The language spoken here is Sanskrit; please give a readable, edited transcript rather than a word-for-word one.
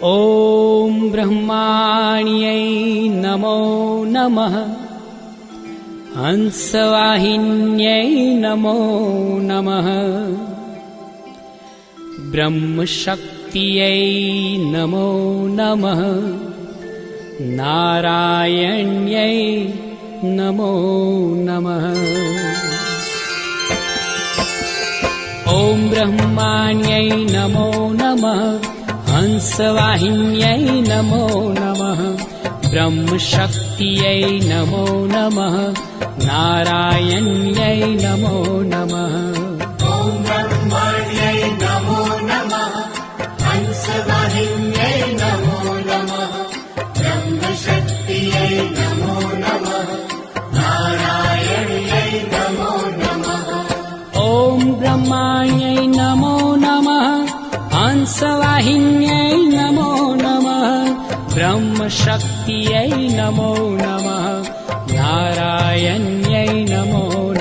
ॐ ब्रह्माण्यै नमो नमः। हंसवाहिन्यै नमो नमः। ब्रह्मशक्त्यै नमो नमः। नारायण्यै नमो नमः। ॐ ब्रह्माण्यै नमो नमः। हंसवाहिन्यै नमो नमः। ब्रह्मशक्त्यै नमो नमः। नारायण्यै नमो नमः। ॐ ब्रह्माण्यै नमो नमः। हंसवाहिन्यै नमो नमः। ब्रह्मशक्त्यै नमो नमः। नारायण्यै नमो नमः। ॐ ब्रह्माण्यै नमो नमः। हंसवाहिन्यै नमो नमः। ब्रह्मशक्त्यै नमो नमः। नारायण्यै नमो